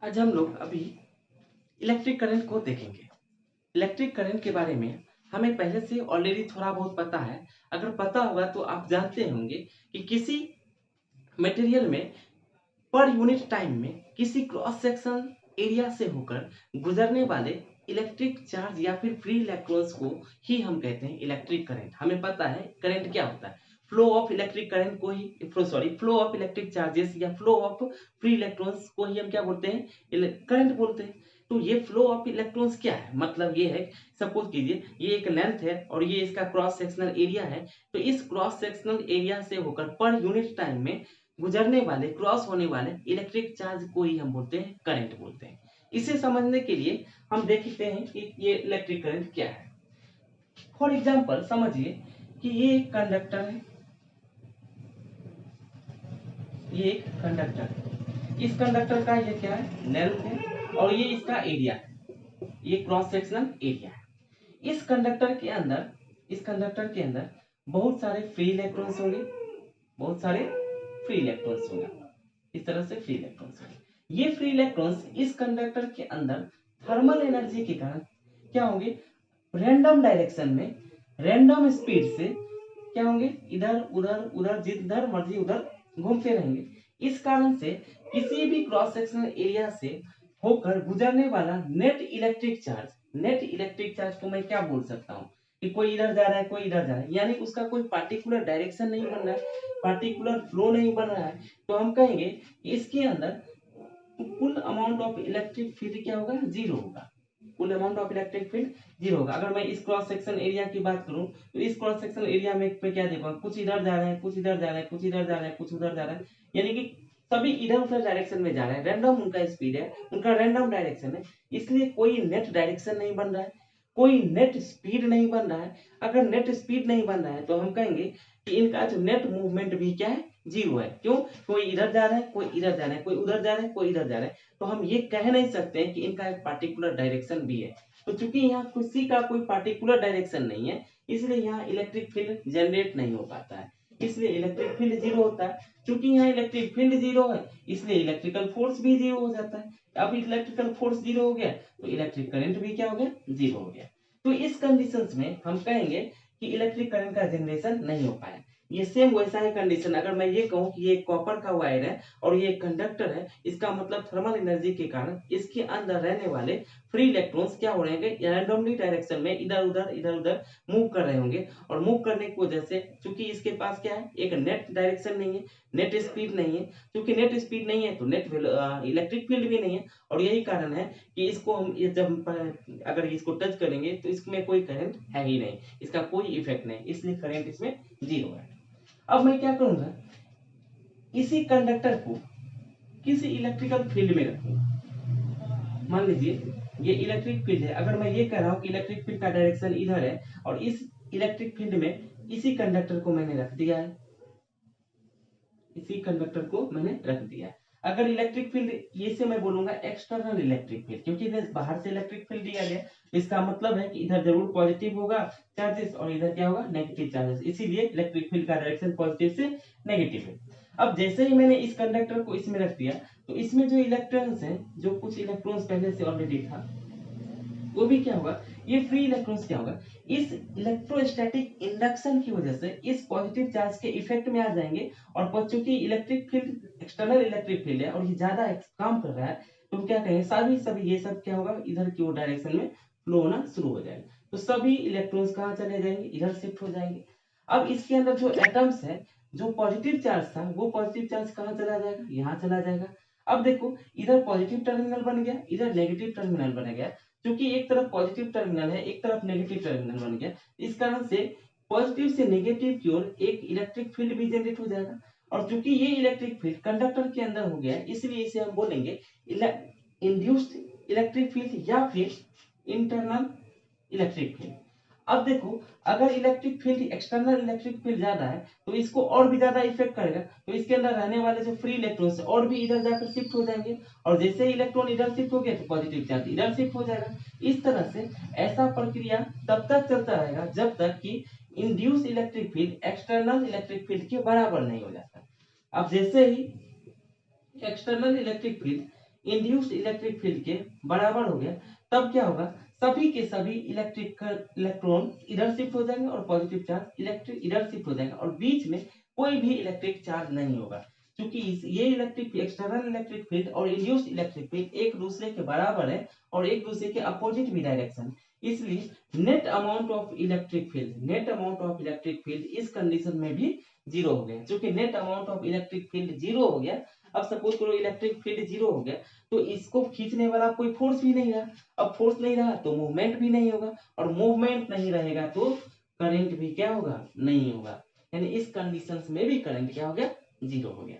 आज हम लोग अभी इलेक्ट्रिक करंट को देखेंगे। इलेक्ट्रिक करंट के बारे में हमें पहले से ऑलरेडी थोड़ा बहुत पता है। अगर पता होगा तो आप जानते होंगे कि किसी मटेरियल में पर यूनिट टाइम में किसी क्रॉस सेक्शन एरिया से होकर गुजरने वाले इलेक्ट्रिक चार्ज या फिर फ्री इलेक्ट्रॉन्स को ही हम कहते हैं इलेक्ट्रिक करंट। हमें पता है करंट क्या होता है, फ्लो ऑफ इलेक्ट्रिक करंट को ही फ्लो ऑफ इलेक्ट्रिक चार्जेस या फ्लो ऑफ फ्री इलेक्ट्रॉन्स को ही हम क्या बोलते हैं, करंट बोलते हैं। तो ये फ्लो ऑफ इलेक्ट्रॉन्स क्या है, मतलब ये है, सपोज कीजिए ये एक लेंथ है और ये इसका क्रॉस सेक्शनल एरिया है। तो इस क्रॉस सेक्शनल एरिया से होकर पर यूनिट टाइम में गुजरने वाले क्रॉस होने वाले इलेक्ट्रिक चार्ज को ही हम बोलते हैं करंट बोलते हैं। इसे समझने के लिए हम देखते हैं कि ये इलेक्ट्रिक करंट क्या है। फॉर एग्जांपल समझिए कि ये एक कंडक्टर है, ये एक कंडक्टर है। इस कंडक्टर का ये क्या है, लेंथ है और ये इसका एरिया है, ये क्रॉस सेक्शनल एरिया है। इस कंडक्टर के अंदर बहुत सारे फ्री इलेक्ट्रॉन्स होंगे, बहुत सारे फ्री इलेक्ट्रॉन्स होंगे, इस तरह से फ्री इलेक्ट्रॉन्स होंगे। ये फ्री इलेक्ट्रॉन्स इस कंडक्टर के अंदर थर्मल एनर्जी के कारण क्या होंगे, रैंडम डायरेक्शन में रैंडम स्पीड से क्या होंगे, इधर उधर उधर जिधर मर्जी उधर घूमते रहेंगे। इस कारण से किसी भी क्रॉस सेक्शनल एरिया से होकर गुजरने वाला नेट इलेक्ट्रिक चार्ज को मैं क्या बोल सकता हूँ कि कोई इधर जा रहा है कोई इधर जा रहा है, यानी उसका कोई पार्टिकुलर डायरेक्शन नहीं बन रहा है, पार्टिकुलर फ्लो नहीं बन रहा है। तो हम कहेंगे कि इसके अंदर कुल अमाउंट ऑफ इलेक्ट्रिक फील्ड क्या होगा, जीरो होगा। कुल amount of electric field zero होगा। अगर मैं इस क्रॉस सेक्शन एरिया की बात करूं तो इस क्रॉस सेक्शन एरिया में मैं क्या देखूंगा, कुछ इधर जा रहे हैं कुछ इधर जा रहे हैं कुछ इधर जा रहे हैं कुछ उधर जा रहे हैं, यानी कि सभी इधर उधर डायरेक्शन में जा रहे हैं। रैंडम उनका स्पीड है, उनका रैंडम डायरेक्शन है, इसलिए कोई नेट डायरेक्शन नहीं बन रहा है, कोई नेट स्पीड नहीं बन रहा है। अगर नेट स्पीड नहीं बन रहा है तो हम कहेंगे कि इनका जो नेट मूवमेंट भी क्या है, जीरो है। क्यों, कोई इधर जा रहा है कोई इधर जा रहा है, कोई उधर जा रहा है कोई इधर जा रहा है। तो हम ये कह नहीं सकते हैं कि इनका एक पार्टिकुलर डायरेक्शन भी है। तो चूंकि यहाँ किसी का कोई पार्टिकुलर डायरेक्शन नहीं है, इसलिए यहाँ इलेक्ट्रिक फील्ड जनरेट नहीं हो पाता है, इसलिए इलेक्ट्रिक फील्ड जीरो होता है। चूंकि यहाँ इलेक्ट्रिक फील्ड जीरो है, इसलिए इलेक्ट्रिकल फोर्स भी जीरो हो जाता है। अब इलेक्ट्रिकल फोर्स जीरो हो गया तो इलेक्ट्रिक करंट भी क्या हो गया, जीरो हो गया। तो इस कंडीशंस में हम कहेंगे कि इलेक्ट्रिक करंट का जनरेशन नहीं हो पाया। ये सेम वैसा है कंडीशन, अगर मैं ये कहूँ कि ये कॉपर का वायर है और ये कंडक्टर है, इसका मतलब थर्मल एनर्जी के कारण इसके अंदर रहने वाले फ्री इलेक्ट्रॉन्स क्या हो रहे हैं, रैंडमली डायरेक्शन में इधर उधर मूव कर रहे होंगे। और मूव करने की वजह से चूंकि इसके पास क्या है, एक नेट डायरेक्शन नहीं है, नेट स्पीड नहीं है। क्योंकि नेट स्पीड नहीं है तो नेट इलेक्ट्रिक फील्ड भी नहीं है। और यही कारण है कि इसको हम अगर इसको टच करेंगे तो इसमें कोई करंट है ही नहीं, इसका कोई इफेक्ट नहीं, इसलिए करंट इसमें जीरो है। अब मैं क्या करूंगा, इसी कंडक्टर को किसी इलेक्ट्रिकल फील्ड में रखूंगा। मान लीजिए ये इलेक्ट्रिक फील्ड है, अगर मैं ये कह रहा हूं कि इलेक्ट्रिक फील्ड का डायरेक्शन इधर है और इस इलेक्ट्रिक फील्ड में इसी कंडक्टर को मैंने रख दिया है, इसी कंडक्टर को मैंने रख दिया है। अगर इलेक्ट्रिक फील्ड, ये से मैं बोलूंगा एक्सटर्नल इलेक्ट्रिक फील्ड, क्योंकि इधर बाहर से इलेक्ट्रिक फील्ड दिया गया, इसका मतलब है कि इधर जरूर पॉजिटिव होगा चार्जेस और इधर क्या होगा, नेगेटिव चार्जेस, इसीलिए इलेक्ट्रिक फील्ड का डायरेक्शन पॉजिटिव से नेगेटिव है। अब जैसे ही मैंने इस कंडक्टर को इसमें रख दिया तो इसमें जो इलेक्ट्रॉन्स हैं, जो कुछ इलेक्ट्रॉन्स पहले से ऑलरेडी था, वो भी क्या होगा, ये फ्री इलेक्ट्रॉन्स क्या होगा, इस इलेक्ट्रोस्टैटिक इंडक्शन की वजह से इस पॉजिटिव चार्ज के इफेक्ट में आ जाएंगे। और चूंकि electric field external electric field है और ये ज्यादा काम कर रहा है, तो हम क्या कहेंगे, सभी ये सब क्या होगा, इधर की ओर डायरेक्शन में फ्लो होना शुरू हो जाएगा। तो सभी इलेक्ट्रॉन्स कहाँ चले जाएंगे, इधर शिफ्ट हो जाएंगे। अब इसके अंदर जो एटम्स है, जो पॉजिटिव चार्ज था वो पॉजिटिव चार्ज कहाँ चला जाएगा, यहाँ चला जाएगा। अब देखो इधर पॉजिटिव टर्मिनल बन गया, इधर नेगेटिव टर्मिनल बन गया। क्योंकि एक तरफ पॉजिटिव टर्मिनल है एक तरफ नेगेटिव टर्मिनल बन गया, इस कारण से पॉजिटिव से नेगेटिव की ओर एक इलेक्ट्रिक फील्ड भी जनरेट हो जाएगा। और चूंकि ये इलेक्ट्रिक फील्ड कंडक्टर के अंदर हो गया, इसलिए इसे हम बोलेंगे इंड्यूस्ड इलेक्ट्रिक फील्ड या फिर इंटरनल इलेक्ट्रिक फील्ड। अब देखो अगर electric field external electric field ज्यादा है तो इसको और भी ज्यादा इफेक्ट करेगा, तो इसके अंदर रहने वाले जो फ्री इलेक्ट्रॉन्स और भी इधर जाकर शिफ्ट हो जाएंगे। और जैसे ही इलेक्ट्रॉन इधर शिफ्ट हो गया तो पॉजिटिव चार्ज इधर शिफ्ट हो जाएगा। इस तरह से ऐसा प्रक्रिया तब तक चलता रहेगा जब तक कि induce electric field external electric field के बराबर नहीं हो जाता। अब जैसे ही external electric field induced electric field के बराबर हो गया, तब क्या होगा, सभी के सभी इलेक्ट्रिकल इलेक्ट्रॉन इधर शिफ्ट हो जाएंगे और पॉजिटिव चार्ज इलेक्ट्रिक इधर शिफ्ट हो जाएंगे और बीच में कोई भी इलेक्ट्रिक चार्ज नहीं होगा, क्योंकि ये इलेक्ट्रिक एक्सटर्नल इलेक्ट्रिक फील्ड और इंड्यूस्ड इलेक्ट्रिक फील्ड एक दूसरे के बराबर है और एक दूसरे के अपोजिट भी डायरेक्शन, इसलिए net amount of electric field इस कंडीशन में भी जीरो हो गया। क्योंकि net amount of electric field zero हो गया, अब सपोज करो इलेक्ट्रिक फील्ड जीरो हो गया तो इसको खींचने वाला कोई फोर्स भी नहीं रहा, अब फोर्स नहीं रहा तो मूवमेंट भी नहीं होगा और मूवमेंट नहीं रहेगा तो करंट भी क्या होगा, नहीं होगा, यानी इस कंडीशन में भी करंट क्या हो गया, जीरो हो गया।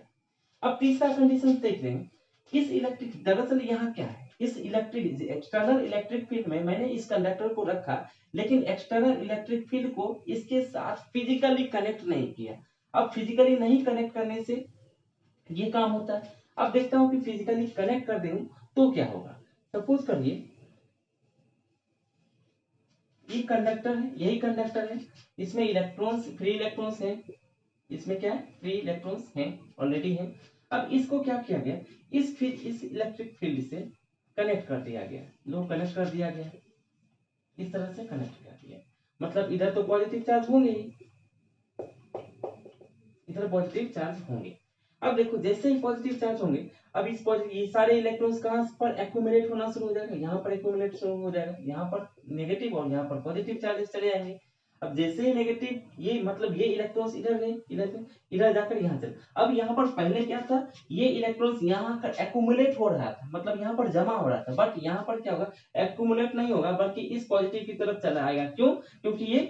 अब तीसरा कंडीशन देख रहे हैं, इस इलेक्ट्रिक दरअसल यहाँ क्या है, इस इलेक्ट्रिक एक्सटर्नल इलेक्ट्रिक फील्ड में मैंने इस कंडक्टर को रखा लेकिन एक्सटर्नल इलेक्ट्रिक फील्ड को इसके साथ फिजिकली कनेक्ट नहीं किया। अब फिजिकली नहीं कनेक्ट करने से ये काम होता है। अब देखता हूं कि फिजिकली कनेक्ट कर दूं तो क्या होगा। सपोज करिए ये कंडक्टर है, यही कंडक्टर है, इसमें इलेक्ट्रॉन्स फ्री इलेक्ट्रॉन्स है, इसमें क्या है, फ्री इलेक्ट्रॉन्स हैं ऑलरेडी है। अब इसको क्या किया गया, इस इलेक्ट्रिक फील्ड से कनेक्ट कर दिया गया, लो कनेक्ट कर दिया गया, इस तरह से कनेक्ट कर दिया, मतलब इधर तो पॉजिटिव चार्ज होंगे ही, इधर पॉजिटिव चार्ज होंगे। अब देखो जैसे ही पॉजिटिव चार्ज होंगे, अब इस ये सारे इलेक्ट्रॉन्स कहां पर एक्यूमुलेट होना शुरू हो जाएगा, यहाँ पर एक्यूमुलेट शुरू हो जाएगा, यहाँ पर नेगेटिव और यहाँ पर पॉजिटिव चार्जेस चले जाएंगे। अब जैसे ही नेगेटिव ये मतलब ये इलेक्ट्रॉन्स इधर गए, इधर जाकर यहाँ चले। अब यहाँ पर पहले क्या था, ये इलेक्ट्रॉन्स यहाँ पर एक्यूमुलेट हो रहा था, मतलब यहाँ पर जमा हो रहा था, बट यहाँ पर क्या होगा, एक्यूमुलेट नहीं होगा बल्कि इस पॉजिटिव की तरफ चला आएगा। क्यों, क्योंकि ये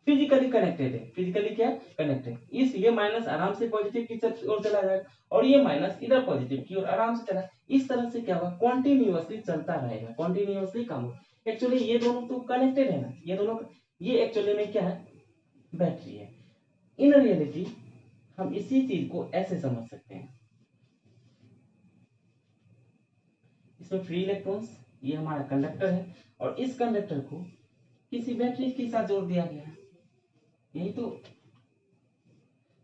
फिजिकली कनेक्टेड है, फिजिकली क्या कनेक्टेड, इस ये माइनस आराम से पॉजिटिव की तरफ ओर चला जाएगा और ये माइनस इधर पॉजिटिव की ओर आराम से चला, इस तरह से क्या होगा, कॉन्टिन्यूअसली चलता रहेगा, कॉन्टिन्यूअसली काम होगा। एक्चुअली ये दोनों तो कनेक्टेड है ना, ये दोनों, ये एक्चुअली में क्या है, बैटरी है। इन रियलिटी हम इसी चीज को ऐसे समझ सकते हैं, इसमें फ्री इलेक्ट्रॉन्स, ये हमारा कंडक्टर है और इस कंडक्टर को किसी बैटरी के साथ जोड़ दिया गया है, यही तो,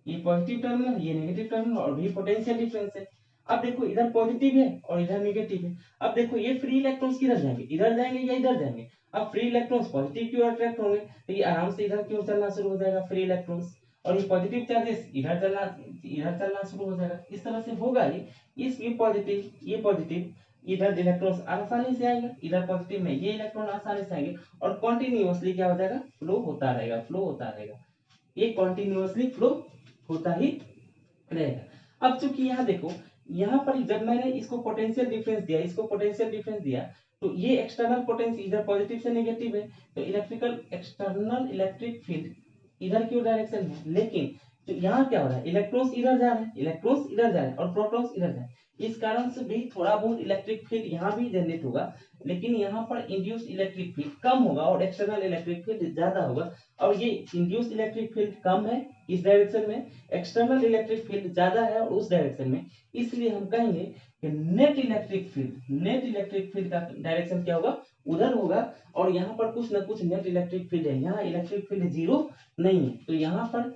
ये पॉजिटिव टर्मिनल ये नेगेटिव टर्मिनल और भी पोटेंशियल डिफरेंस है। अब देखो इधर पॉजिटिव है और इधर नेगेटिव है, अब देखो ये फ्री इलेक्ट्रॉन्स किधर जाएंगे, इधर जाएंगे या इधर जाएंगे। अब फ्री इलेक्ट्रॉन्स पॉजिटिव की ओर अट्रैक्ट होंगे तो ये आराम से इधर की ओर चलना शुरू हो जाएगा फ्री इलेक्ट्रॉन्स, और ये पॉजिटिव चार्जेस इधर चलना शुरू हो जाएगा, इस तरह से होगा ही। ये पॉजिटिव इधर इलेक्ट्रॉन्स आसानी से आएंगे, इधर पॉजिटिव में ये इलेक्ट्रॉन आसानी से आएंगे और कॉन्टिन्यूअसली क्या हो जाएगा, फ्लो होता रहेगा, ये कॉन्टिन्यूअसली फ्लो होता ही रहेगा। अब चूंकि यहाँ देखो, यहाँ पर जब मैंने इसको पोटेंशियल डिफरेंस दिया तो ये एक्सटर्नल पोटेंशियल इधर पॉजिटिव से नेगेटिव है, तो एक्सटर्नल इलेक्ट्रिक फील्ड इधर की डायरेक्शन है, लेकिन तो यहाँ क्या हो रहा है, इलेक्ट्रॉन्स इधर जा रहे हैं और प्रोटॉन्स इधर जा रहे हैं, इस कारण से भी थोड़ा बहुत इलेक्ट्रिक फील्ड यहाँ भी जनरेट होगा, लेकिन यहाँ पर इंड्यूस्ड इलेक्ट्रिक फील्ड कम होगा और एक्सटर्नल इलेक्ट्रिक फील्ड ज्यादा होगा। और ये इंड्यूस्ड इलेक्ट्रिक फील्ड कम है इस डायरेक्शन में, एक्सटर्नल इलेक्ट्रिक फील्ड ज्यादा है और उस डायरेक्शन में, इसलिए हम कहेंगे कि नेट इलेक्ट्रिक फील्ड का डायरेक्शन क्या होगा, उधर होगा। और यहाँ पर कुछ ना कुछ नेट इलेक्ट्रिक फील्ड है, यहाँ इलेक्ट्रिक फील्ड जीरो नहीं है, तो यहाँ पर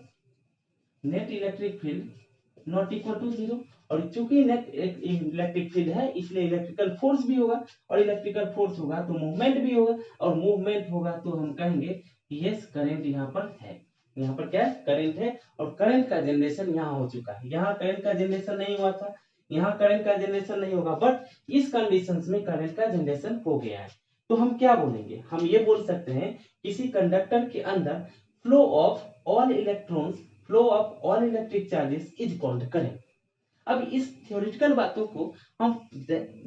net electric field not equal to zero, और चूंकि नेट इलेक्ट्रिक फील्ड है इसलिए इलेक्ट्रिकल फोर्स भी होगा, और इलेक्ट्रिकल फोर्स होगा तो मूवमेंट भी होगा, और मूवमेंट होगा तो हम कहेंगे यस करंट यहाँ पर है, यहाँ पर क्या करंट है, और करंट का जनरेशन यहाँ हो चुका है, यहाँ करंट का जनरेशन नहीं हुआ था, यहाँ करंट का जनरेशन नहीं होगा, बट इस कंडीशंस में करंट का जनरेशन हो गया है। तो हम क्या बोलेंगे, हम ये बोल सकते हैं किसी कंडक्टर के अंदर flow of all electric charges is called current. अब इस थ्योरेटिकल बातों को हम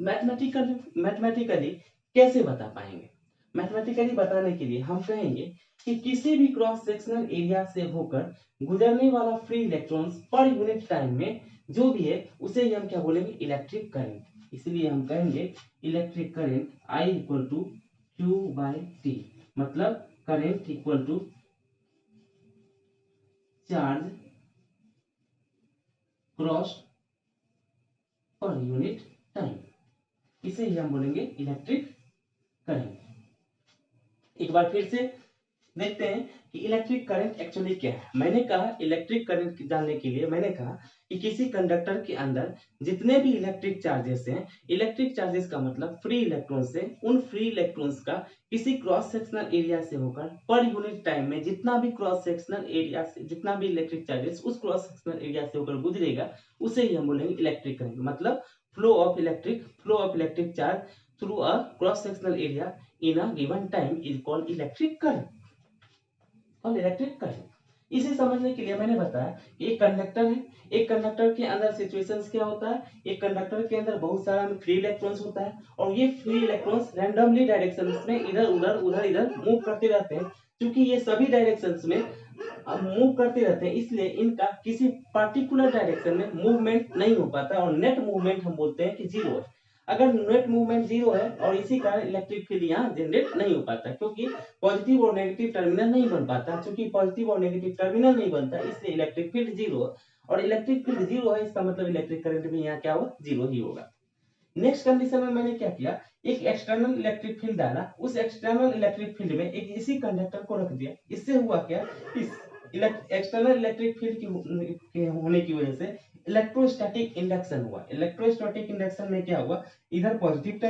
मैथमेटिकली कैसे बता पाएंगे, मैथमेटिकली बताने के लिए हम कहेंगे कि किसी भी क्रॉस सेक्शनल एरिया से होकर गुजरने वाला फ्री इलेक्ट्रॉन्स पर यूनिट टाइम में जो भी है उसे ही हम क्या बोलेंगे, इलेक्ट्रिक करंट। इसलिए हम कहेंगे electric current I equal to Q by T, मतलब current equal to charge cross पर यूनिट टाइम, इसे ही हम बोलेंगे इलेक्ट्रिक करंट। एक बार फिर से देखते हैं कि इलेक्ट्रिक करंट एक्चुअली क्या है। मैंने कहा इलेक्ट्रिक करंट जानने के लिए मैंने कहा कि किसी कंडक्टर के अंदर जितने भी इलेक्ट्रिक चार्जेस हैं, इलेक्ट्रिक चार्जेस का मतलब फ्री इलेक्ट्रॉन्स से, उन फ्री इलेक्ट्रॉन्स का किसी क्रॉस सेक्शनल एरिया से होकर पर यूनिट टाइम में जितना भी क्रॉस सेक्शनल एरिया से, जितना भी इलेक्ट्रिक चार्जेस उस क्रॉस सेक्शनल एरिया से होकर गुजरेगा, उसे ही हम बोलेंगे इलेक्ट्रिक करंट। मतलब flow of electric charge through a cross sectional area in a given time is called electric current और इलेक्ट्रिक करंट। इसे समझने के लिए मैंने बताया कि एक कंडक्टर है, एक कंडक्टर के अंदर सिचुएशंस क्या होता है, एक कंडक्टर के अंदर बहुत सारा फ्री इलेक्ट्रॉन्स होता है और ये फ्री इलेक्ट्रॉन्स रैंडमली डायरेक्शंस में इधर मूव करते रहते हैं। क्योंकि ये सभी डायरेक्शंस में मूव करते रहते हैं, इसलिए इनका किसी पर्टिकुलर डायरेक्शन में मूवमेंट नहीं हो पाता और नेट मूवमेंट हम बोलते हैं कि जीरो है। अगर नेट मूवमेंट जीरो है और इसी कारण इलेक्ट्रिक फील्ड यहाँ जनरेट नहीं हो पाता, क्योंकि पॉजिटिव और नेगेटिव टर्मिनल नहीं बन पाता। क्योंकि पॉजिटिव और नेगेटिव टर्मिनल नहीं बनता, इसलिए इलेक्ट्रिक फील्ड जीरो है और इलेक्ट्रिक फील्ड जीरो है, इसका मतलब इलेक्ट्रिक करंट भी यहाँ क्या होगा, जीरो ही होगा। नेक्स्ट कंडीशन में मैंने क्या किया, एक एक्सटर्नल इलेक्ट्रिक फील्ड डाला, उस एक्सटर्नल इलेक्ट्रिक फील्ड में एक इसी कंडक्टर को रख दिया। इससे हुआ क्या, इस एक्सटर्नल इलेक्ट्रिक फील्ड के होने की वजह से इलेक्ट्रोस्टैटिक इंडक्शन हुआ। इलेक्ट्रोस्टैटिक इंडक्शन में क्या हुआ, इधर पॉजिटिव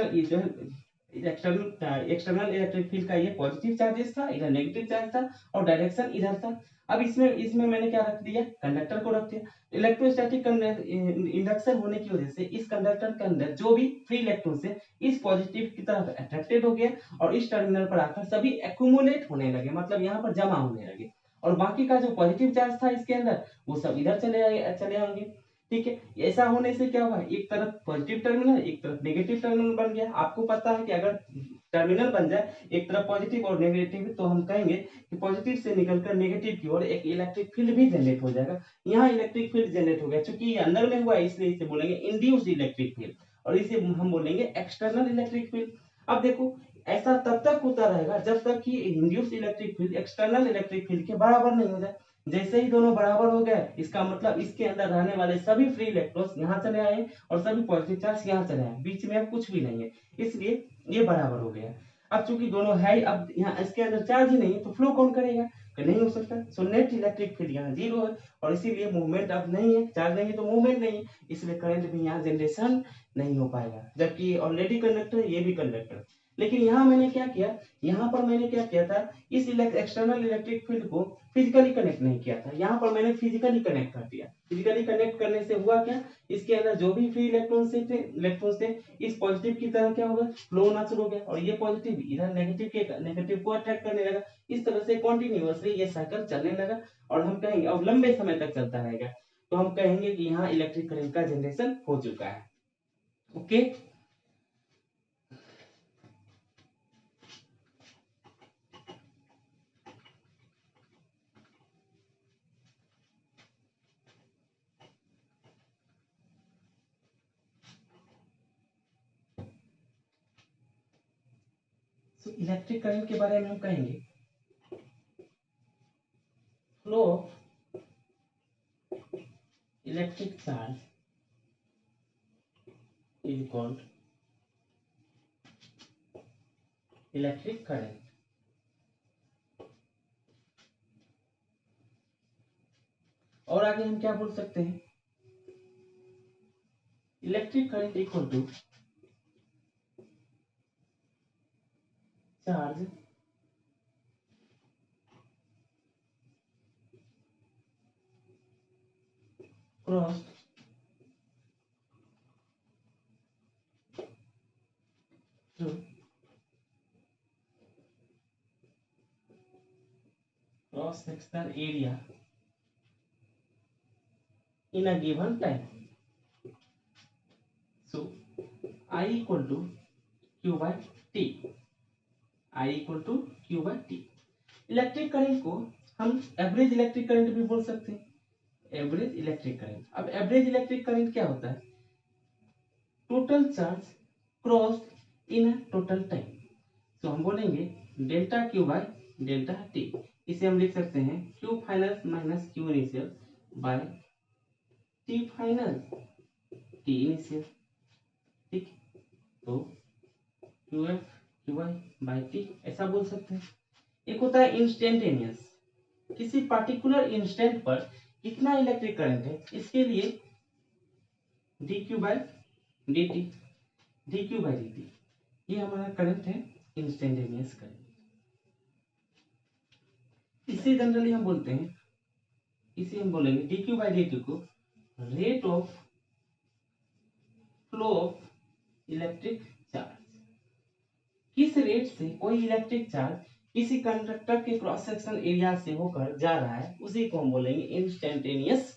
एक्सटर्नल इलेक्ट्रिक फील्ड का ये पॉजिटिव चार्जेस था, इधर नेगेटिव चार्ज था और डायरेक्शन इधर था। अब इसमें इसमें मैंने क्या रख दिया, कंडक्टर को रख दिया। इलेक्ट्रोस्टैटिक इंडक्शन होने की वजह से इस कंडक्टर के अंदर जो भी फ्री इलेक्ट्रॉन है इस पॉजिटिव की तरफ अट्रैक्टेड हो गया और इस टर्मिनल पर आकर सभी एक्यूमुलेट होने लगे, मतलब यहाँ पर जमा होने लगे और बाकी का जो पॉजिटिव चार्ज था इसके अंदर वो सब इधर चले आएंगे। ठीक है, ऐसा होने से क्या होगा, एक तरफ पॉजिटिव टर्मिनल एक तरफ नेगेटिव टर्मिनल बन गया। आपको पता है कि अगर टर्मिनल बन जाए एक तरफ पॉजिटिव और नेगेटिव, तो हम कहेंगे कि पॉजिटिव से निकलकर नेगेटिव की ओर एक इलेक्ट्रिक फील्ड भी जनरेट हो जाएगा। यहाँ इलेक्ट्रिक फील्ड जनरेट हो गया, चूंकि ये अंदर में हुआ इसलिए इसे बोलेंगे इंड्यूस्ड इलेक्ट्रिक फील्ड और इसे हम बोलेंगे एक्सटर्नल इलेक्ट्रिक फील्ड। अब देखो, ऐसा तब तक होता रहेगा जब तक कि induced electric field external electric field के बराबर नहीं हो जाए। जैसे ही दोनों बराबर हो गए, इसका मतलब इसके अंदर रहने वाले सभी फ्री इलेक्ट्रॉन्स यहाँ चले आए और सभी पॉजिटिव चार्ज यहाँ चले आए, बीच में अब कुछ भी नहीं है, इसलिए ये बराबर हो गया। अब चूंकि दोनों है, अब यहाँ इसके अंदर चार्ज ही नहीं है तो फ्लो कौन करेगा, नहीं हो सकता। सो नेट इलेक्ट्रिक फील्ड यहाँ जीरो है और इसीलिए मूवमेंट अब नहीं है, चार्ज नहीं है तो मूवमेंट नहीं है, इसलिए करंट भी यहाँ जनरेशन नहीं हो पाएगा। जबकि ऑलरेडी कंडक्टर है, ये भी कंडक्टर। लेकिन यहाँ मैंने क्या किया, यहाँ पर मैंने क्या किया था, इस एक्सटर्नल इलेक्ट्रिक फील्ड को फिजिकली कनेक्ट नहीं किया था, यहाँ पर मैंने फिजिकली कनेक्ट कर दिया। फिजिकली कनेक्ट करने से हुआ क्या, इसके अंदर जो भी फ्री इलेक्ट्रॉन्स थे इस पॉजिटिव की तरह क्या होगा, फ्लो होना शुरू हो गया और ये पॉजिटिव इधर नेगेटिव को अट्रैक्ट करने लगा। इस तरह से कॉन्टिन्यूअसली ये साइकिल चलने लगा और हम कहेंगे अब लंबे समय तक चलता रहेगा, तो हम कहेंगे कि यहाँ इलेक्ट्रिक करंट का जनरेशन हो चुका है। ओके, तो इलेक्ट्रिक करंट के बारे में हम कहेंगे flow electric charge is called electric current. और आगे हम क्या बोल सकते हैं, electric current equal to charge cross through cross sectional area in a given time. So I equal to Q by T. I equal to Q by T. Electric current को हम average electric current भी बोल सकते हैं, average electric current. अब average electric current क्या होता है, total charge cross in a total time. तो हम बोलेंगे delta Q by delta T। इसे हम लिख सकते हैं Q final minus Q initial by T final T initial. ठीक, तो q f q y by t ऐसा बोल सकते हैं। एक होता है इंस्टेंटेनियस, किसी पर्टिकुलर इंस्टेंट पर कितना इलेक्ट्रिक करंट है, इसके लिए dq by dt, dq by dt ये हमारा करंट है, इंस्टेंटेनियस करंट। इसे जनरली हम बोलते हैं, इसे हम बोलेंगे dq बाय dt को rate of flow of electric charge. किस रेट से कोई इलेक्ट्रिक चार्ज किसी कंडक्टर के क्रॉस सेक्शन एरिया से होकर जा रहा है, उसी को हम बोलेंगे इंस्टेंटेनियस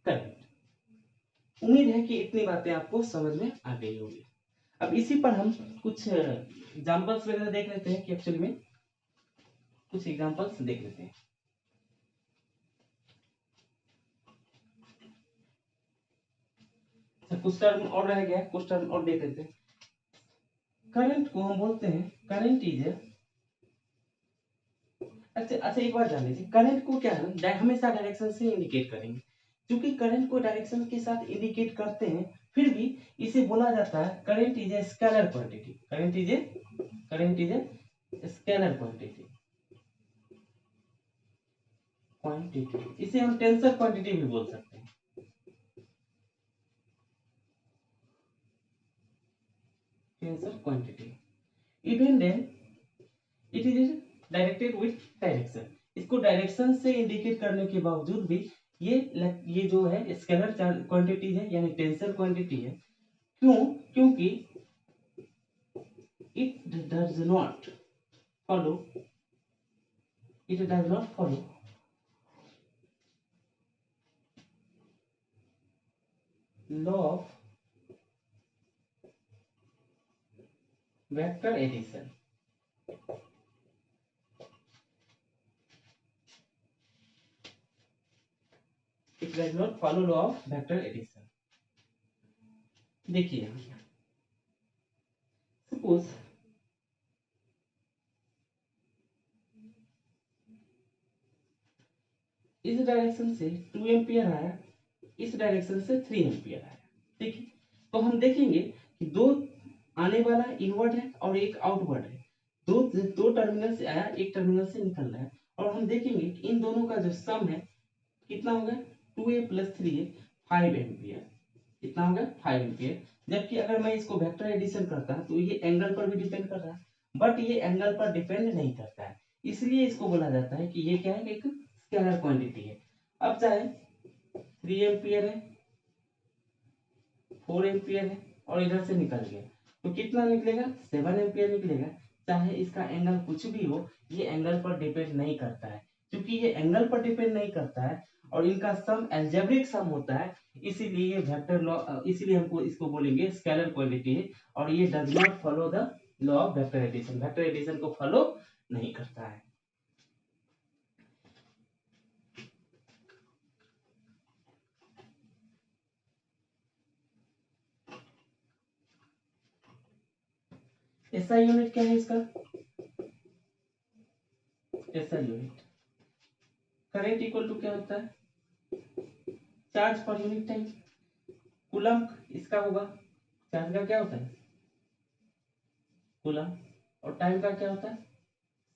करंट। उम्मीद है कि इतनी बातें आपको समझ में आ गई होगी। अब इसी पर हम कुछ एग्जांपल्स वगैरह देख लेते हैं कि एक्चुअली में कुछ एग्जांपल्स देख लेते हैं। कुछ टर्म और रह गया, कुछ टर्म और देख लेते हैं। करंट को हम बोलते हैं, करंट इज अच्छा एक बात जान लीजिए, करंट को क्या है, हमेशा डायरेक्शन से इंडिकेट करेंगे। क्योंकि करंट को डायरेक्शन के साथ इंडिकेट करते हैं, फिर भी इसे बोला जाता है current is a scalar quantity. Current is a scalar quantity, इसे हम टेंसर क्वांटिटी भी बोल सकते हैं। Tensor quantity even then it is directed with direction. इसको डायरेक्शन से इंडिकेट करने के बावजूद भी ये जो है स्केलर क्वांटिटी है, यानी टेंसर क्वांटिटी है। क्यों? क्योंकि it does not follow law of vector addition। it does not follow law of vector addition। देखिए सपोज इस डायरेक्शन से 2 एम्पियर आया, इस डायरेक्शन से 3 एम्पियर आया। ठीक है, तो हम देखेंगे कि दो आने वाला इनवर्ड है और एक आउटवर्ड है। दो टर्मिनल से आया, एक टर्मिनल से निकल रहा है, और हम देखेंगे कि इन दोनों का जो सम है कितना होगा, 2a प्लस 3a 5 एम्पियर। कितना होगा, 5 एम्पियर। जबकि अगर मैं इसको वेक्टर एडिशन करता तो ये एंगल पर भी डिपेंड कर रहा है, बट ये एंगल पर डिपेंड नहीं करता है, इसलिए इसको बोला जाता है कि ये क्या है, एक स्केलर क्वांटिटी है। अब चाहे 3 एम्पियर है, 4 एम्पियर है और इधर से निकल गया, तो कितना निकलेगा, 7 एम्पियर निकलेगा। चाहे इसका एंगल कुछ भी हो, ये एंगल पर डिपेंड नहीं करता है। क्योंकि ये एंगल पर डिपेंड नहीं करता है और इनका सम अलजेब्रिक सम होता है, इसीलिए ये वेक्टर लॉ, इसीलिए हमको इसको बोलेंगे स्केलर क्वांटिटी है। और ये does not follow the law of vector addition, vector addition को फॉलो नहीं करता है। ऐसा यूनिट क्या है इसका, ऐसा यूनिट करंट इक्वल टू क्या होता है, चार्ज पर यूनिट टाइम। कूलम्ब इसका होगा, चार्ज का क्या होता है, कूलम्ब, और टाइम का क्या होता है,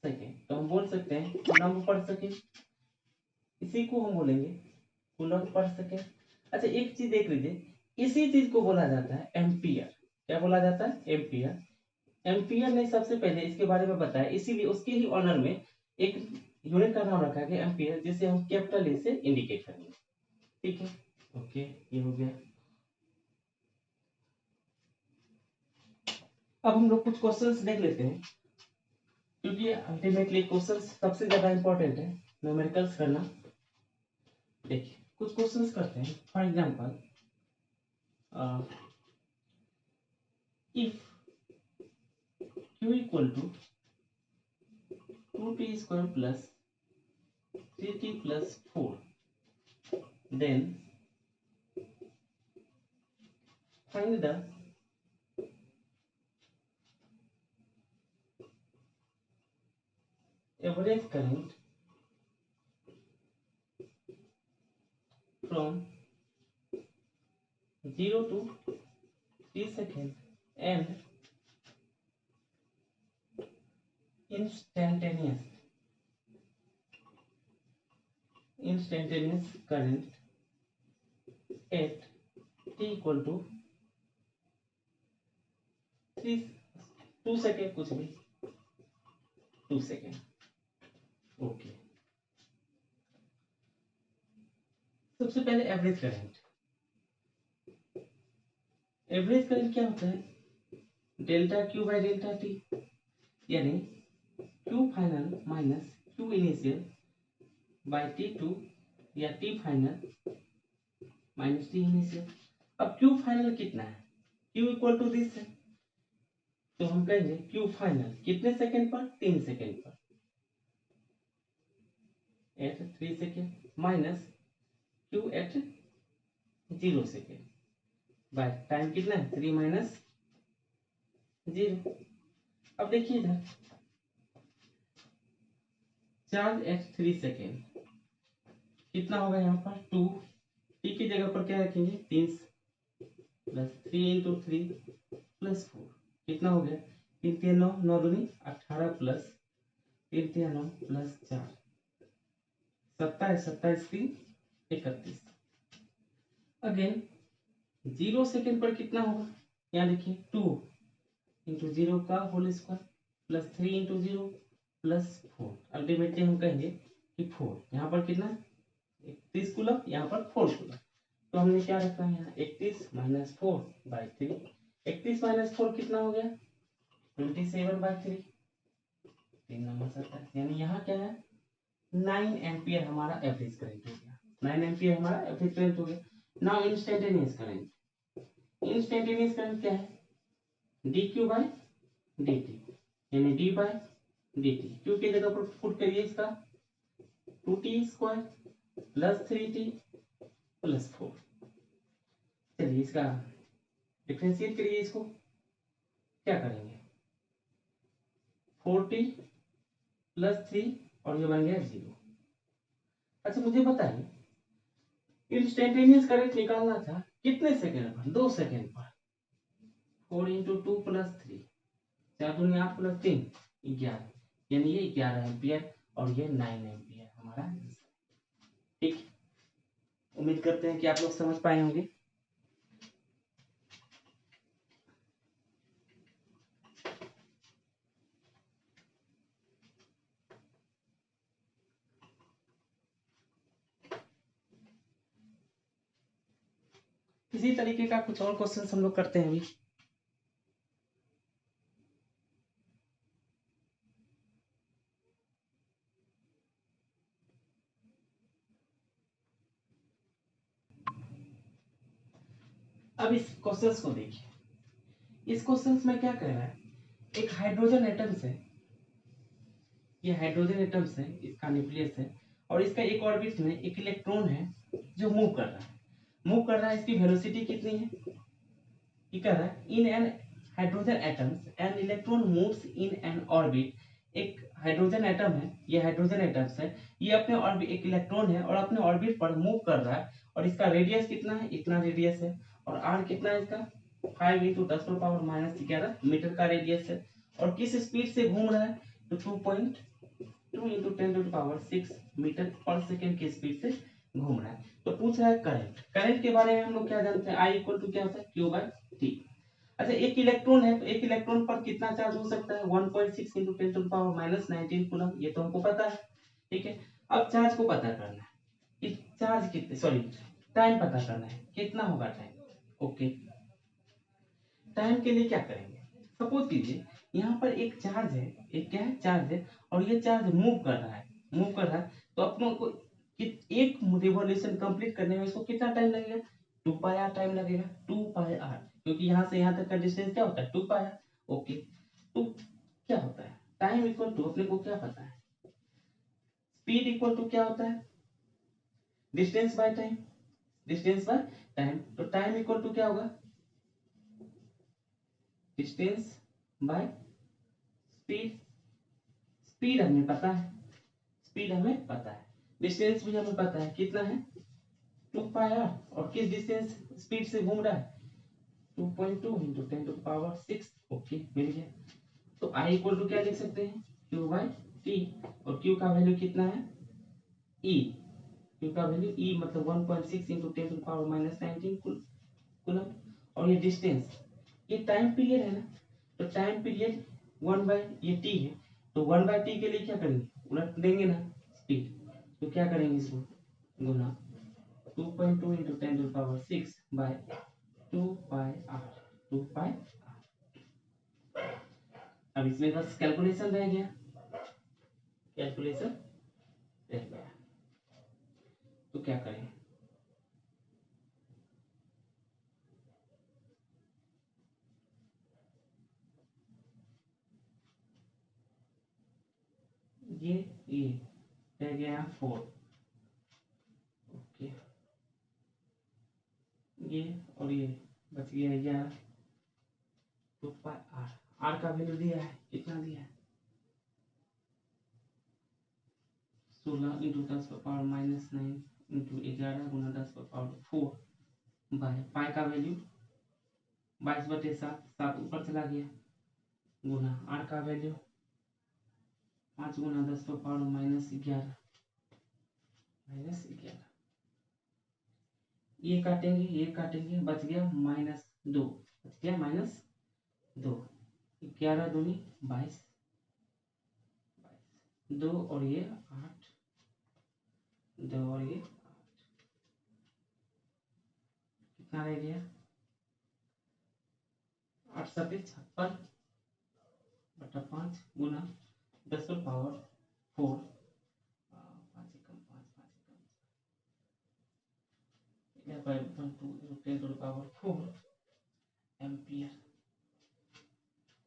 सेकेंड। तो हम बोल सकते हैं कूलम्ब पर सेकेंड, इसी को हम बोलेंगे कूलम्ब पर सेकेंड। अच्छा एक चीज देख लीजिए, इसी चीज को बोला जाता है एम्पियर। क्या बोला जाता है, एम्पियर। एम्पियर ने सबसे पहले इसके बारे में बताया, इसीलिए उसके ही ऑनर में एक यूनिट का नाम रखा गया एम्पियर, जिसे हम कैपिटल ए से इंडिकेट करेंगे। ठीक है, ओके, ये हो गया। अब हम लोग कुछ क्वेश्चंस देख लेते हैं, क्योंकि अल्टीमेटली क्वेश्चंस सबसे ज्यादा इंपॉर्टेंट है न्यूमेरिकल्स करना। देखिए कुछ क्वेश्चंस करते हैं। For example if q equal to 2t square plus 3t plus 4, then find the average current from 0 to 3 seconds and instantaneous instantaneous current at t equal to 2 second, कुछ भी 2 second. Okay, सबसे पहले average current. Average current क्या होता है? Delta Q by delta T, यानी Q final minus Q initial by T two, या T final minus T initial. अब क्यू फाइनल कितना है? क्यू इक्वल टू दिस है, तो हम कहेंगे क्यू फाइनल कितने सेकेंड पर? 3 सेकेंड पर, at 3 second, minus q at 0 second by time कितना है? 3 माइनस 0। अब देखिए इधर चार्ज एट 3 सेकेंड कितना होगा यहाँ पर? 2। टी की जगह पर क्या रखेंगे? 3 प्लस 3 इंटू 3 प्लस 4, कितना हो गया? 3 3 9, 9 दूनी 18 प्लस 3 3 9 प्लस 4 27, 27 3 31। अगेन 0 सेकेंड पर कितना होगा? यहाँ देखिए 2 इंटू 0 का whole square plus 3 into 0 plus 4। Ultimately हम कहेंगे कि 4। यहाँ पर कितना? 31 कूलम, यहाँ पर 4 कूलम। तो हमने क्या रखा है यहाँ? 31 माइनस 4 बाई 3। 31 माइनस 4 कितना हो गया? 27 बाई 3, 3 नंबर 27। यानी यहाँ क्या है? 9 एम्पियर हमारा एवरेज करंट हो गया। 9 एम्पियर हमारा एवरेज करंट हो गया। Now instantaneous current. Instantaneous current क्या है? D Q by D T, यानी D by D T. Q की जगह पर पुट करिए इसका 2t square plus 3t plus 4। चलिए इसका डिफरेंशिएट करिए। इसको क्या करेंगे? 4t प्लस 3 और ये बन गया 0। अच्छा मुझे बताइए, इंस्टेंटेनियस करंट निकालना था कितने सेकेंड पर? 2 सेकेंड पर। 4 इंटू 2 प्लस 3, 4 दूनी 8 प्लस 3 11, यानी ये 11 एम्पियर और ये 9 एम्पियर हमारा आंसर। ठीक, उम्मीद करते हैं कि आप लोग समझ पाए होंगे। इसी तरीके का कुछ और क्वेश्चन हम लोग करते हैं अभी। अब इस क्वेश्चंस को देखिए। इस क्वेश्चंस में क्या कह रहा है? एक हाइड्रोजन एटम्स है, ये हाइड्रोजन एटम्स है, इसका न्यूक्लियस है, और इसका एक ऑर्बिट में एक इलेक्ट्रॉन है जो मूव कर रहा है। मूव कर रहा है, इसकी वेलोसिटी कितनी है? ये कह रहा है in an hydrogen atoms an electron moves in an orbit. एक हाइड्रोजन एटम है, ये हाइड्रोजन एटम्स है, ये अपने ऑर्बिट, एक इलेक्ट्रॉन है और अपने ऑर्बिट पर मूव कर रहा है, और इसका रेडियस कितना है? इतना रेडियस है, और आर कितना है इसका? 5 इंटू 10⁻⁻11 मीटर का रेडियस है, और किस स्पीड से घूम रहा है? तो 2.2 इंटू 10⁻6 मीटर पर सेकेंड की स्पीड से घूम रहा है। तो पूछ रहा है करंट। करंट के बारे में हम लोग क्या जानते हैं? आई इक्वल टू क्या होता है? Q by T. अच्छा एक इलेक्ट्रॉन है, तो एक इलेक्ट्रॉन पर कितना चार्ज हो सकता है? 1.6 इंटू 10⁻⁻19 कूलम, ये तो हमको पता है। ठीक है, अब चार्ज को पता करना है कि चार्ज कितने, सॉरी टाइम पता करना है, कितना होगा टाइम। ओके, टाइम के लिए क्या करेंगे? सपोज कीजिए यहाँ पर एक चार्ज है, एक क्या है? चार्ज है, और ये चार्ज मूव कर रहा है, मूव कर रहा है, तो अपनों को एक रिवॉल्यूशन कंप्लीट करने में इसको कितना टाइम लगेगा? 2 पाई आर टाइम लगेगा। 2 पाई आर, क्योंकि यहाँ से यहाँ तक का डिस्टेंस क्या होता है? 2 पाई आर। ओके, तो क्या होता है? टाइम इक्वल टू, अपने को क्या पता है? स्पीड इक्वल टू क्या होता है? Distance by time, distance by time. तो टाइम इक्वल टू क्या होगा? Distance by speed. स्पीड हमें पता है, स्पीड हमें पता है, डिस्टेंस भी हमें पता है, कितना है? 2 पाई आर, और किस डिस्टेंस स्पीड से घूम रहा है? 2.2 इंटू 10⁻6। ओके, मिल गया। तो आई इक्वल टू क्या लिख सकते हैं? क्यू बाई टी, और क्यू का वैल्यू कितना है? ई, क्यू का वैल्यू ई मतलब 1.6 into 10 to power minus 19 coulomb. और ये डिस्टेंस, ये टाइम पीरियड है ना, तो टाइम पीरियड 1 बाय ये टी है, तो 1/t के लिए क्या करेंगे, उलट देंगे ना स्पीड, तो क्या करेंगे इसको गुना 2.2 into 10 to power 6 by 2 pi r 2 pi. अब इसमें बस कैलकुलेशन रह गया, कैलकुलेशन रह गया, तो क्या करें, ये रह गया 4, ओके, ये और ये बच गया 11, 2 पाई r का वैल्यू दिया है, कितना दिया है 16 into 10 power minus 9 into 11 Guna 10 power 4 by pi का वैल्यू 22/7, 7 ऊपर चला गया, गुना r का वैल्यू 5 गुना 10 पावर -11, ये काटेंगे बच गया -2, बच गया -2, 11 दूनी 22, 2 और ये 8, 2 और ये 8, कितना रह गया 8 7 56 बटा 5 गुना 10 power 4, 5 Ekam 5, 5 Ekam 10 to power 4 ampere.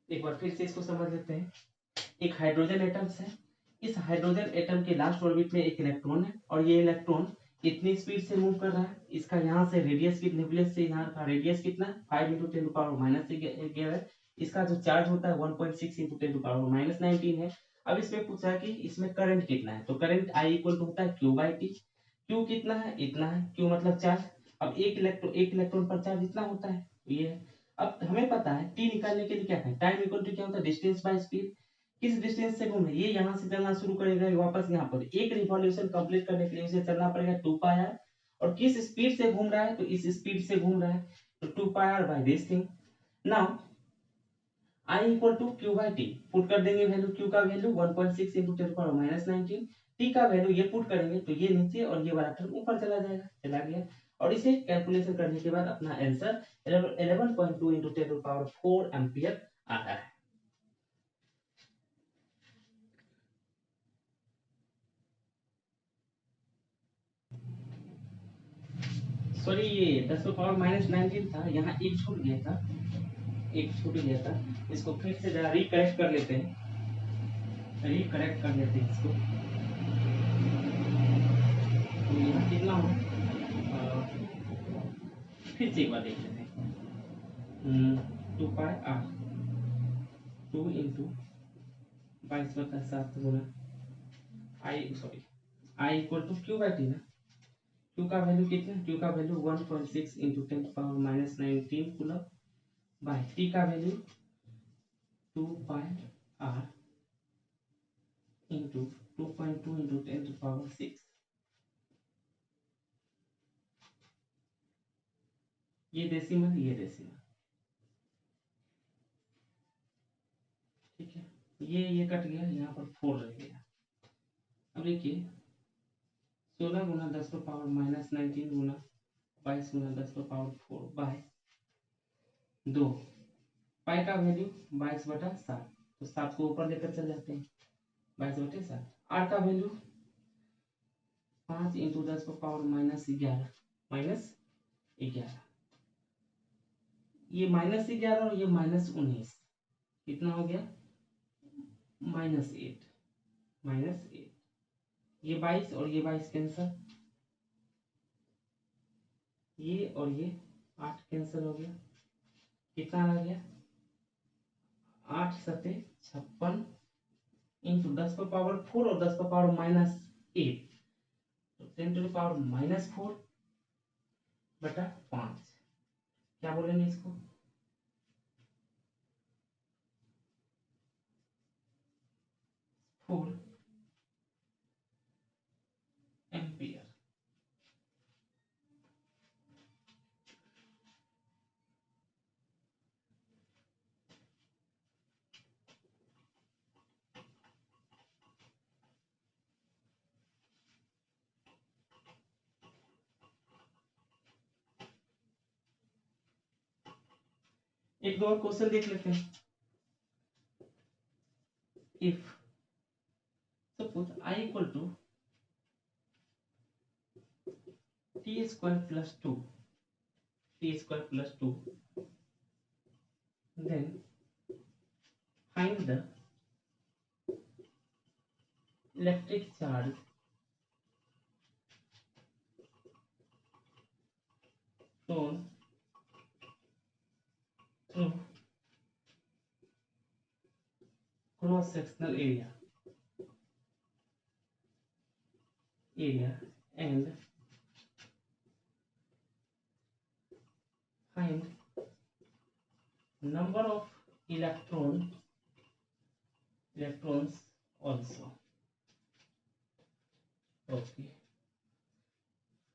एक बार फिर से इसको समझ लेते हैं। एक हाइड्रोजन एटम्स है, इस हाइड्रोजन एटम के लास्ट ऑर्बिट में एक इलेक्ट्रॉन है, और ये इलेक्ट्रॉन इतनी स्पीड से मूव कर रहा है, इसका यहाँ से रेडियस की न्यूक्लियस से यहाँ का रेडियस कितना है 5 इंटू 10 पावर -11 है, इसका जो चार्ज होता है 1.6 इंटू 10 पावर -19 है। अब इसमें पूछा है कि इसमें करंट कितना है, तो करंट आई इक्वल टू होता है क्यू बाई टी। क्यू कितना है, इतना है, क्यू मतलब चार्ज। अब एक इलेक्ट्रॉन पर चार्ज इतना होता है, ये है। अब हमें पता है टी निकालने के लिए क्या है, टाइम इक्वल टू क्या होता है डिस्टेंस बाय स्पीड। किस डिस्टेंस से घूम रहे, ये यहाँ से चलना शुरू करेगा वापस यहाँ पर, एक रिवॉल्यूशन कंप्लीट करने के लिए उसे चलना पड़ेगा 2 पाई r, और किस स्पीड से घूम रहा है, तो इस स्पीड से घूम रहा है, तो 2 pi r by this thing. Now I equal to Q by t, put कर देंगे वैल्यू, क्यू का वैल्यू 1.6 इंटू 10 पावर -19, टी का वैल्यू ये पुट करेंगे तो ये नीचे और ये वाला टर्म ऊपर चला जाएगा, चला गया। और इसे कैलकुलेशन करने के बाद अपना आंसर 11.2 इंटू 10 पावर 4 एम्पियर आता है। सॉरी, ये 10 पावर -19 था, यहाँ एक छूट गया था, एक छूट गया था, इसको फिर से जरा रिकरेक्ट कर लेते हैं, रिकरेक्ट कर लेते हैं इसको। तो यहाँ कितना हो, फिर से एक बार देख लेते हैं, 2 पाई r 2 इंटू 22/7 गुना I equal to Q by t ना, क्यू का वैल्यू कितना, क्यू का value 1.6 into 10 power -19 coulomb by t का value 2 pi r into 2.2 into 10 power 6, ये डेसिमल, ये डेसिमल, ठीक है, ये कट गया, यहाँ पर 4 रह गया। अब देखिए 16 गुना 10 पावर -19 गुना 22 गुना 10 पावर 4 बाय 2, पाई का वैल्यू 22/7, तो 7 को ऊपर लेकर चल जाते हैं, 22/7। आर का वैल्यू 5 इंटू 10 पावर -11, -11, ये -11 और ये -19, कितना हो गया -8, -8, ये 22 और ये 22 कैंसल, ये और ये 8 कैंसल हो गया, कितना आ गया 8 सते 56 इंटू 10 पावर 4 और 10 पावर -8, तो 10 टू पावर -4 बटा 5, क्या बोलेंगे इसको, 4 एम्पियर। एक दो और क्वेश्चन देख लेते हैं. If suppose I equal to t square plus two, t square plus two, then find the electric charge flown through cross sectional area and find number of electrons also. Okay,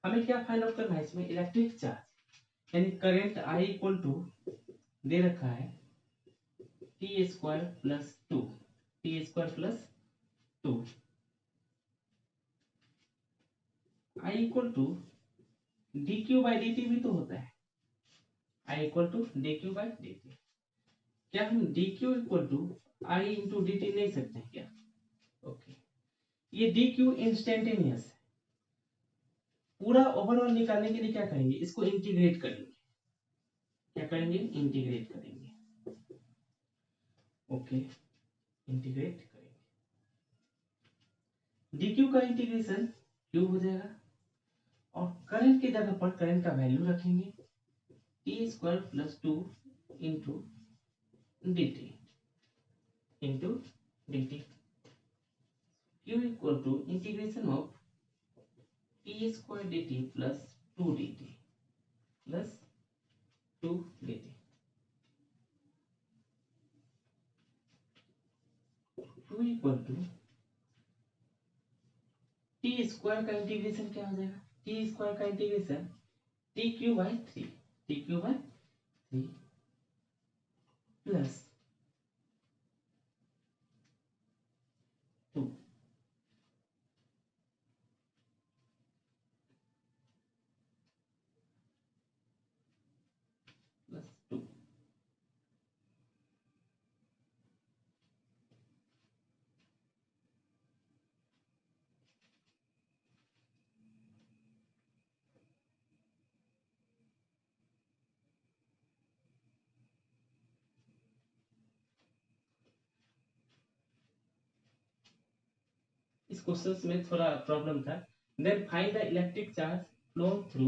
हमें क्या find out करना है इसमें? Electric charge, यानी current I equal to दे रखा है t square plus two, t square plus two, I equal to d Q by D t भी तो होता है, I equal to d Q by D t. क्या हम d q equal to I into d t ले सकते हैं क्या? ओके, ये डी क्यू इंस्टेंटेनियस है. पूरा ओवरऑल निकालने के लिए क्या करेंगे? इसको इंटीग्रेट करेंगे. क्या करेंगे? इंटीग्रेट करेंगे. ओके, इंटीग्रेट करेंगे. डी क्यू का इंटीग्रेशन क्यू हो जाएगा और करंट की जगह पर करंट का वैल्यू रखेंगे t square plus two into d t into d T. Q equal to integration of t square d t plus two d t plus two d T. Q equal to t square का integration क्या हो जाएगा? T square का integration t cube by three, t cube by three plus two plus two. इस question में थोड़ा problem था. Then find the electric charge flown through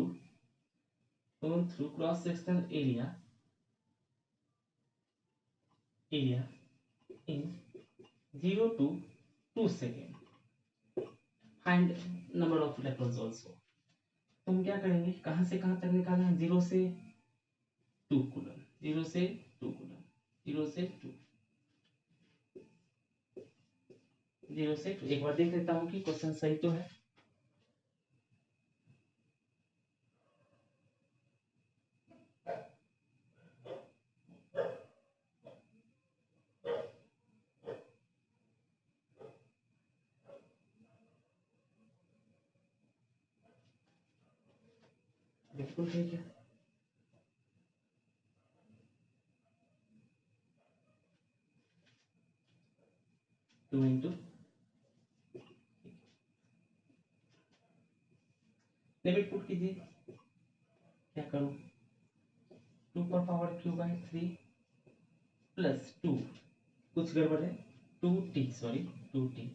cross sectional area in 0 to 2 second. Find number of electrons also. तो हम क्या करेंगे? कहां से कहां तक निकालना है? 0 से 2 कूलम, 0 से 2 कूलम, 0 से 2, 0 से 2. एक बार देख लेता हूं कि क्वेश्चन सही तो है. बिल्कुल ठीक है. टू इंटू लिमिट पुट कीजिए. क्या करूं? 2 पर power Q by three plus to, कुछ गड़बड़ है, 2t, sorry 2t,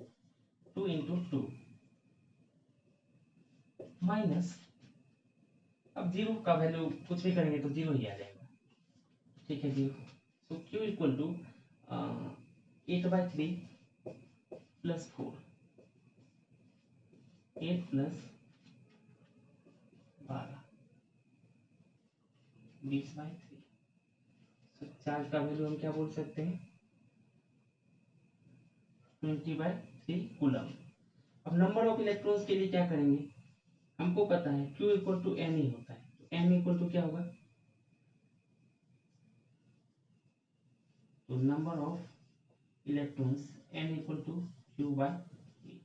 2 into two minus, अब जीरो का वैल्यू कुछ भी करेंगे तो जीरो ही आ जाएगा. ठीक है, zero. So q equal to 8/3 plus 4, 8 plus 12, 20/3. So charge का वैल्यू हम क्या बोल सकते हैं? 20/3 कूलम. अब नंबर ऑफ इलेक्ट्रॉन्स के लिए क्या करेंगे? हमको पता है Q इक्वल टू एन ही होता है. तो एन इक्वल टू क्या होगा? तो number of electrons n equal to Q by three.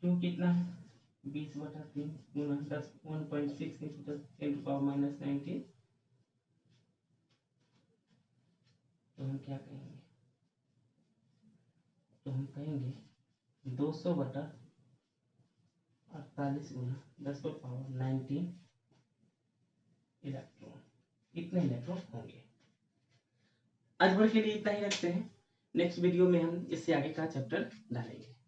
क्यू कितना है? 20/3 गुना 10, 1.6 इंटू 10 10 टू पावर माइनस 19 हम क्या कहेंगे, तो हम कहेंगे 200 बटा 48 गुना 10 पर पावर 19 इलेक्ट्रॉन, इतने इलेक्ट्रॉन होंगे। आज भर के लिए इतना ही रखते हैं। नेक्स्ट वीडियो में हम इससे आगे का चैप्टर डालेंगे।